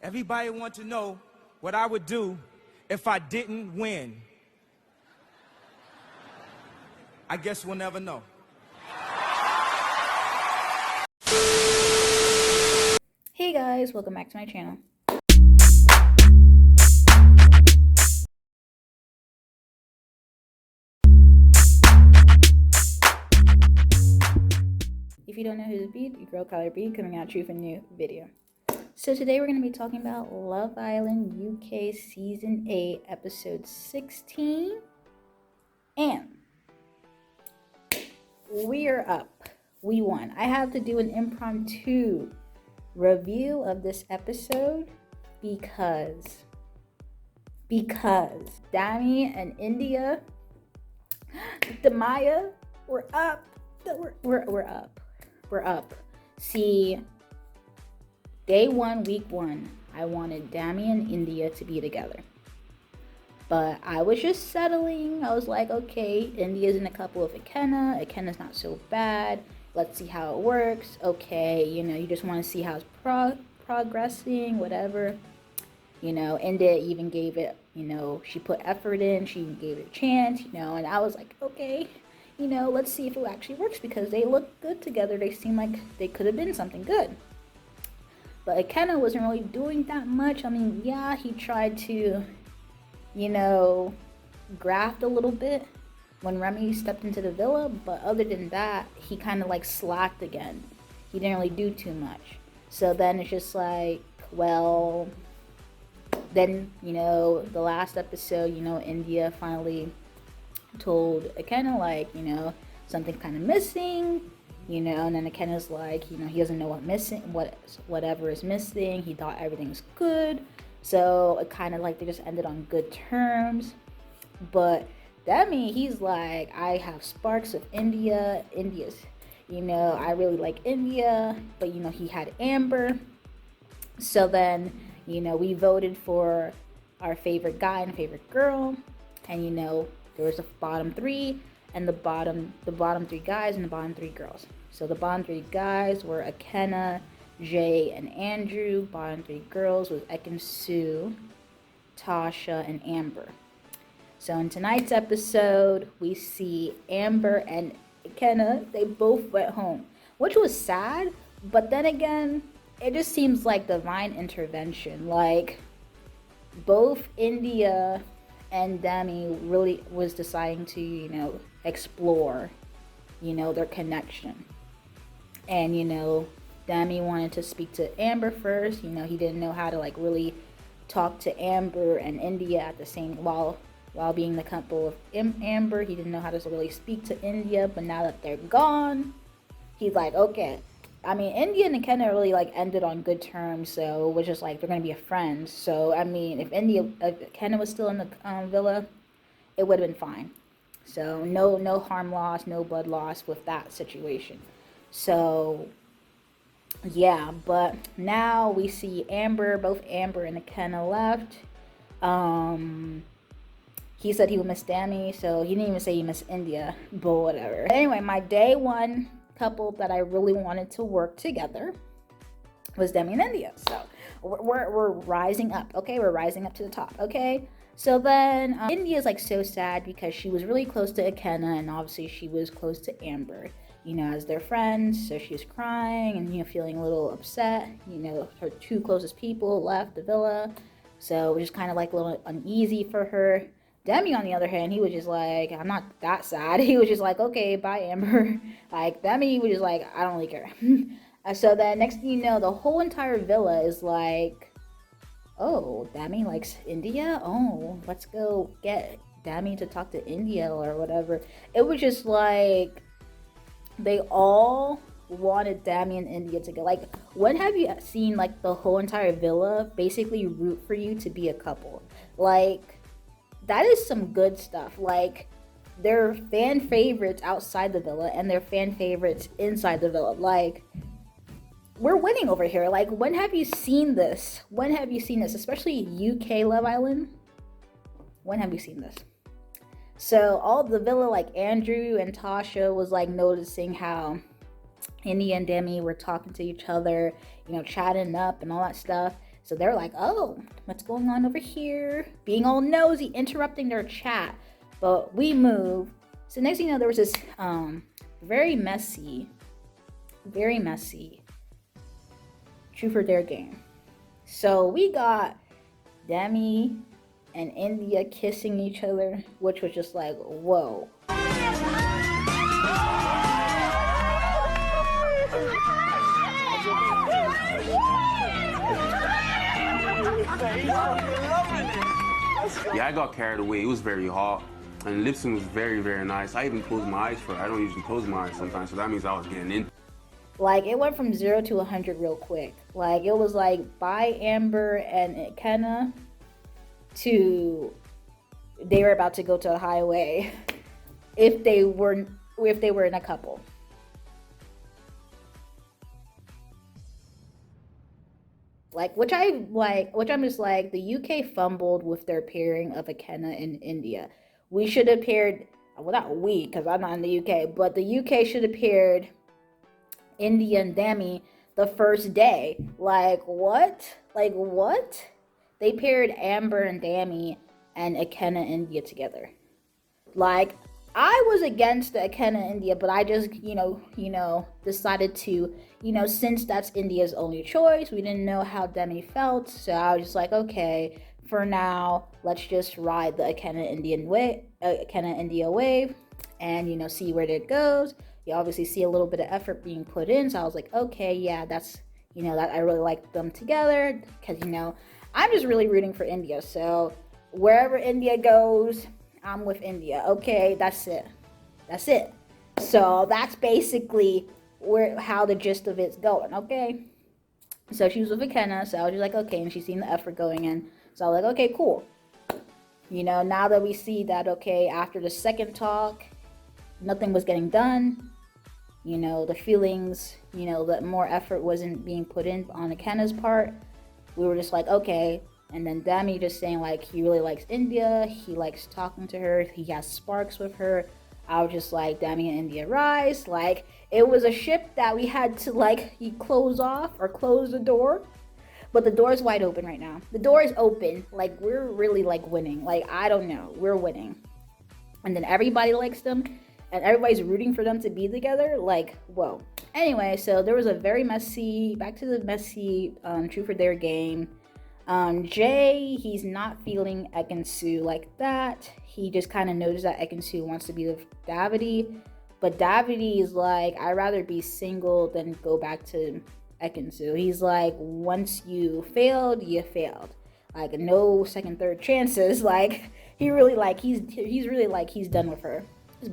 Everybody want to know what I would do if I didn't win. I guess we'll never know. Hey guys, welcome back to my channel. If you don't know who to be, your girl KylerB coming at you with a new video. So today we're going to be talking about Love Island UK Season 8, Episode 16. And we are up. We won. I have to do an impromptu review of this episode because Damiyah and India, Damiyah, we're up. We're up. See, day one, week one, I wanted Damiyah and India to be together. But I was just settling. I was like, okay, India's in a couple with Ikenna. Ikenna's not so bad. Let's see how it works. Okay, you just want to see how it's progressing, whatever. India even gave it, she put effort in. She even gave it a chance, and I was like, okay, let's see if it actually works because they look good together. They seem like they could have been something good. But Ikenna wasn't really doing that much. I mean, yeah, he tried to, graft a little bit when Remy stepped into the villa, but other than that, he kind of like slacked again. He didn't really do too much. So then it's just like, well, then, the last episode, India finally told Ikenna, like, something kind of missing, and then Ikenna's like, he doesn't know whatever is missing. He thought everything's good. So it kind of like they just ended on good terms. But Demi, he's like, I have sparks of India. India's, I really like India, but he had Amber. So then, we voted for our favorite guy and favorite girl, and there was a bottom three, and the bottom three guys and the bottom three girls. So the bottom three guys were Ikenna, Jay, and Andrew. Bottom three girls was Sue, Tasha, and Amber. So in tonight's episode, we see Amber and Ikenna, they both went home, which was sad, but then again, it just seems like divine intervention. Like, both India and Demi really was deciding to, explore, their connection. And, Demi wanted to speak to Amber first. He didn't know how to, like, really talk to Amber and India at the same, while being the couple of Amber. He didn't know how to really speak to India, but now that they're gone, he's like, okay. I mean, India and Ikenna really, like, ended on good terms, so it was just like, they're going to be friends. So, I mean, if Ikenna was still in the villa, it would have been fine. So, no harm loss, no blood loss with that situation. So, yeah, but now we see both Amber and Ikenna left. He said he would miss Dami, so he didn't even say he missed India, but whatever. Anyway, my day one couple that I really wanted to work together was Demi and India. So we're rising up, okay? We're rising up to the top, okay? So then India's like so sad because she was really close to Ikenna, and obviously she was close to Amber, as their friends. So she was crying and, feeling a little upset. Her two closest people left the villa. So it was just kind of like a little uneasy for her. Demi, on the other hand, he was just like, I'm not that sad. He was just like, okay, bye, Amber. Like, Demi was just like, I don't really care. So then next thing you know, the whole entire villa is like, oh, Demi likes India? Oh, let's go get Demi to talk to India or whatever. It was just like, they all wanted Demi and India to go. Like, when have you seen, like, the whole entire villa basically root for you to be a couple? Like, that is some good stuff. Like, they're fan favorites outside the villa and they're fan favorites inside the villa. Like, we're winning over here. Like, when have you seen this? When have you seen this? Especially UK Love Island. When have you seen this? So all the villa, like Andrew and Tasha was like noticing how India and Demi were talking to each other, chatting up and all that stuff. So they're like, oh, what's going on over here? Being all nosy, interrupting their chat. But we move. So next thing you know, there was this very messy Truth or Dare game. So we got Demi and India kissing each other, which was just like, whoa. Yeah, I got carried away. It was very hot. And lip sync was very, very nice. I even closed my eyes for it. I don't usually close my eyes sometimes, so that means I was getting in. Like, it went from 0 to 100 real quick. Like, it was like by Amber and Kenna to they were about to go to the highway if they were in a couple. Which I'm just like, the UK fumbled with their pairing of Kenna and India. We should have paired, well, not we, because I'm not in the UK, but the UK should have paired India and Dami the first day. Like, what? Like, what? They paired Amber and Dami and Kenna and India together. Like, I was against the Kenna and India, but I just, decided to, since that's India's only choice, we didn't know how Demi felt, so I was just like, okay, for now, let's just ride the Kenna India wave, and, see where it goes. You obviously see a little bit of effort being put in, so I was like, okay, yeah, that's, that I really like them together, because, I'm just really rooting for India, so wherever India goes, I'm with India. Okay, that's it. So that's basically how the gist of it's going, okay? So she was with Kenna, so I was just like, okay, and she's seen the effort going in. So I was like, okay, cool. Now that we see that, okay, after the second talk, nothing was getting done. The feelings, that more effort wasn't being put in on Kenna's part. We were just like, okay. And then Dami just saying, like, he really likes India. He likes talking to her. He has sparks with her. I was just like, Dami and India rise. Like, it was a ship that we had to, like, close off or close the door. But the door is wide open right now. The door is open. Like, we're really, like, winning. Like, I don't know. We're winning. And then everybody likes them. And everybody's rooting for them to be together. Like, whoa. Anyway, so there was a very messy, back to the messy Truth or Dare game. Jay, he's not feeling Ekin-Su like that. He just kind of noticed that Ekin-Su wants to be with Davide. But Davide is like, I'd rather be single than go back to Ekin-Su. He's like, once you failed, you failed. Like, no second, third chances. Like, he's really like, he's done with her.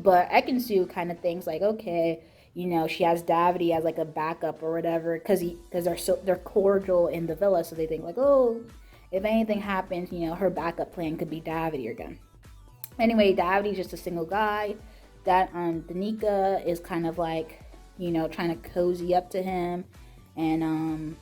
But Ekin-Su kind of thinks like, okay, she has Davide as like a backup or whatever, because they're cordial in the villa, so they think like, oh, if anything happens, her backup plan could be Davide again. Anyway, Davide's just a single guy. That Danica is kind of like, trying to cozy up to him and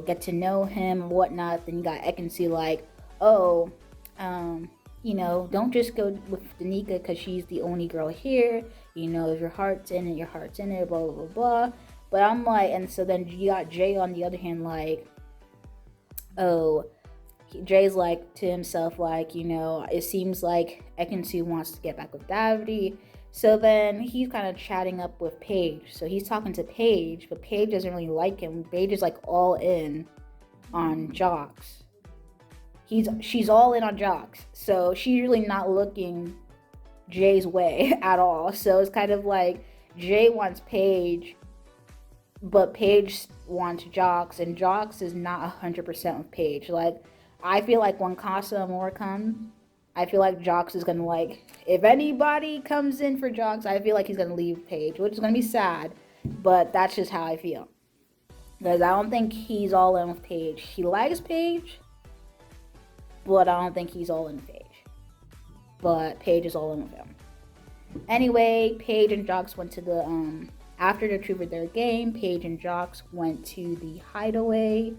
get to know him and whatnot. Then you got Ekin-Su like, oh, don't just go with Danica because she's the only girl here. If your heart's in it, your heart's in it, blah, blah, blah, blah. But I'm like, and so then you got Jay on the other hand, like, oh, Jay's like to himself, like, it seems like Ekin-Su wants to get back with Davide. So then he's kind of chatting up with Paige. So he's talking to Paige, but Paige doesn't really like him. Paige is like all in on Jocks. She's all in on Jocks. So she's really not looking Jay's way at all. So it's kind of like Jay wants Paige, but Paige wants Jocks, and Jocks is not 100% with Paige. Like, I feel like when Casa Amor comes, I feel like Jocks is gonna, like, if anybody comes in for Jocks, I feel like he's gonna leave Paige, which is gonna be sad, but that's just how I feel. Because I don't think he's all in with Paige. He likes Paige, but I don't think he's all in with Paige. But Paige is all in with him. Anyway, Paige and Jocks went to the, after the Truth or Dare game, Paige and Jocks went to the hideaway,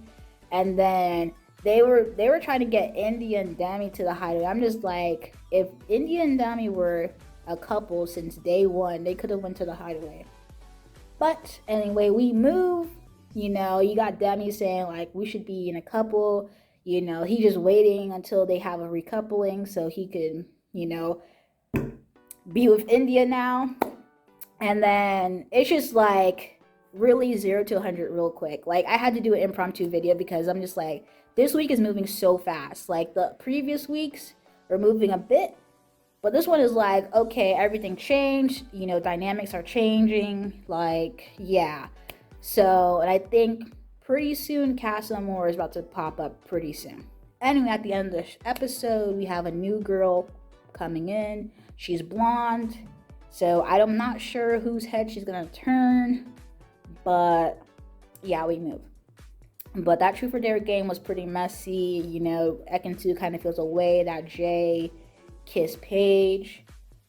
and then they were trying to get India and Dami to the hideaway. I'm just like, if India and Dami were a couple since day one, they could have went to the hideaway. But anyway, we move You know, you got Demi saying like we should be in a couple. You know, he just waiting until they have a recoupling so he could, you know, be with India now. And then it's just like really 0 to 100 real quick. Like I had to do an impromptu video because I'm just like, this week is moving so fast. Like the previous weeks are moving a bit, but this one is like, okay, everything changed. You know, dynamics are changing. Like, yeah. So, and I think pretty soon Casa Amor is about to pop up pretty soon. Anyway, at the end of this episode, we have a new girl coming in. She's blonde. So I'm not sure whose head she's gonna turn. But yeah, we move. But that Truth or Dare game was pretty messy. You know, Ekin2 kind of feels away that Jay kissed Paige.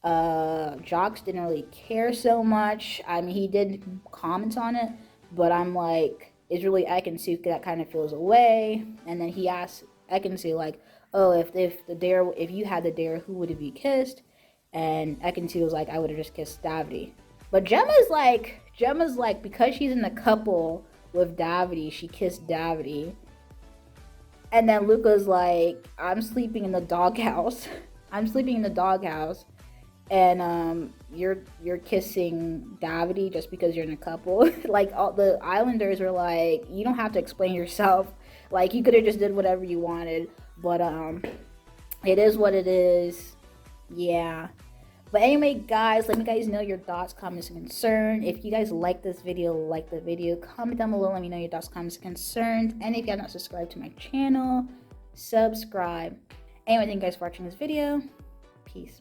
Jocks didn't really care so much. I mean, he did comment on it, but I'm like, it's really Ekin2 that kind of feels away. And then he asked Ekin2 like, oh, if you had the dare, who would have you kissed? And Ekin2 was like, I would have just kissed Davide. But Gemma's like, because she's in the couple with Davide, she kissed Davide. And then Luca's like, I'm sleeping in the doghouse. I'm sleeping in the doghouse. And you're kissing Davide just because you're in a couple. Like all the Islanders were like, you don't have to explain yourself. Like you could have just did whatever you wanted. But it is what it is. Yeah. But anyway, guys, let me guys know your thoughts, comments, and concerns. If you guys like this video, like the video, comment down below. Let me know your thoughts, comments, and concerns. And if you have not subscribed to my channel, subscribe. Anyway, thank you guys for watching this video. Peace.